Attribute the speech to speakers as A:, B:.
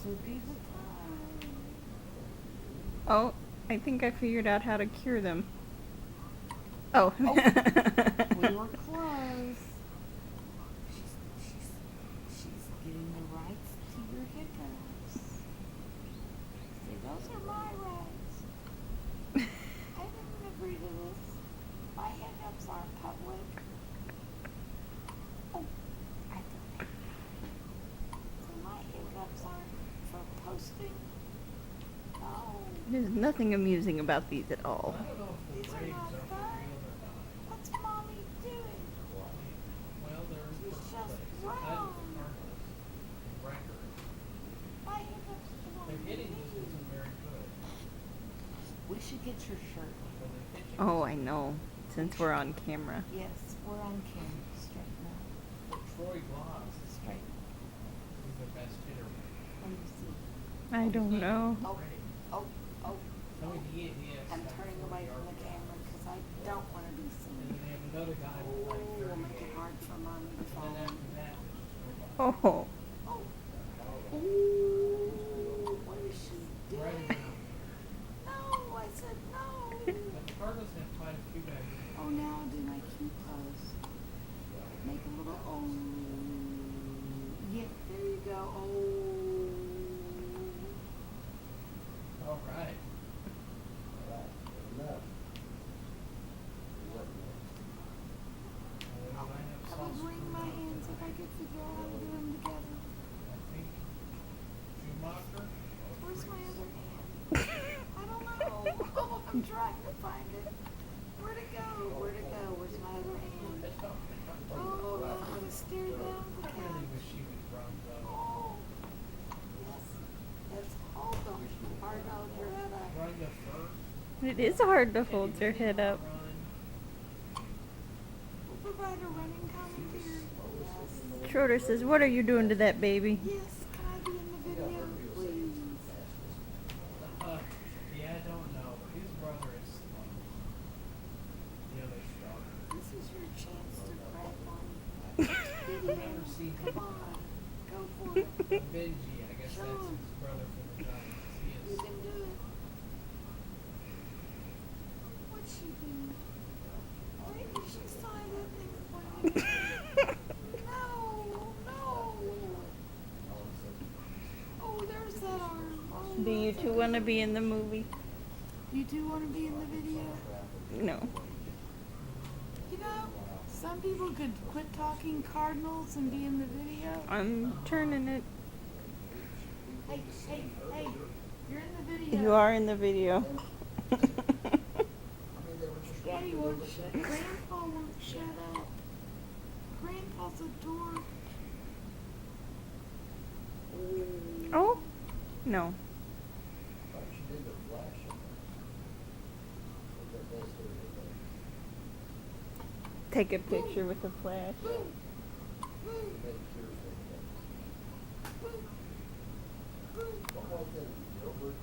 A: would be the time.
B: Oh, I think I figured out how to cure them. Oh.
A: Oh, we were close. She's getting the rights to your hiccups. See, those are my rights. I didn't agree to this. My hiccups aren't public. Oh, I don't. So my hiccups aren't for posting. No,
B: There's nothing amusing about these at all.
C: I don't know if
A: these
C: the
A: are
C: Braves
A: not
C: are for
A: fun.
C: real or not.
A: What's mommy doing?
C: Well, they're
A: She's
C: first
A: just
C: place. Tied with the
A: wrong.
C: Cardinals in record.
A: My hiccups belong
C: Their
A: to
C: hitting just
A: me.
C: isn't very good.
A: We should get your shirt.
C: But their pitching
B: Oh,
C: is
B: I know. Since we're on camera.
A: Yes, we're on camera. Straighten up.
C: But Troy Glaus is
A: Straighten up.
C: he's their best hitter.
A: Let me see.
B: I don't know.
A: Oh, oh, oh.
C: I mean, he has
A: I'm
C: like
A: turning
C: 40
A: away from the
C: RBIs.
A: camera because I don't want to be
C: And
A: seen.
C: then they have another guy with like
A: Oh, we'll make
C: 38.
A: it hard for mommy to
C: And
A: follow.
C: then after that, there's just nobody.
B: Oh.
A: Oh. Ooh, what is she
C: Right
A: doing?
C: around.
A: No, I said no.
C: But the Cardinals have quite a few guys.
A: Oh, now I'll do my cute pose. Make a little oh. Yeah, there you go. Oh.
C: All right. Well, they might have
A: I would
C: sauce
A: wring
C: for
A: my
C: them
A: hands if I
C: tonight.
A: could figure out how to do them together.
C: I think Schumacher.
A: Where's my other hand? I don't know. Oh, I'm trying to find it. Where'd it go? Where'd it go? Where's my other hand? Oh, I'm gonna stare down the
C: I really
A: couch.
C: wish she would run though.
A: Oh, yes. That's hold on. Hard out your head up.
C: Run the first.
B: It is hard to
C: Can
B: hold
C: you
B: your
C: really
B: head
C: not
B: up.
C: run?
A: We'll provide a running commentary. Yes.
B: Schroeder says, "What are you doing to that baby?"
A: Yes, can I be in the video, please?
C: Yeah, I don't know. His brother is the other star.
A: This is your chance to grab one.
C: I've never seen him.
A: Come on, go for it.
C: Benji, I guess
A: Show
C: that's
A: him.
C: his brother from the Giants. He
A: You
C: is.
A: can do it. What's she doing? Maybe she saw that thing pointing at her. No, no. Oh, there's that arm. Oh,
B: Do you
A: that's
B: two
A: a
B: want to
A: good
B: be
A: one.
B: in the movie?
A: You do want to be in the video?
B: No.
A: You know, some people could quit talking Cardinals and be in the video.
B: I'm turning it.
A: Hey, hey, hey, you're in the video.
B: You are in the video.
A: Daddy won't shut. Grandpa won't shut up. Grandpa's a dork.
B: Oh? No. Take a picture with the flash.
A: Boom. Boom. Boom. Boom.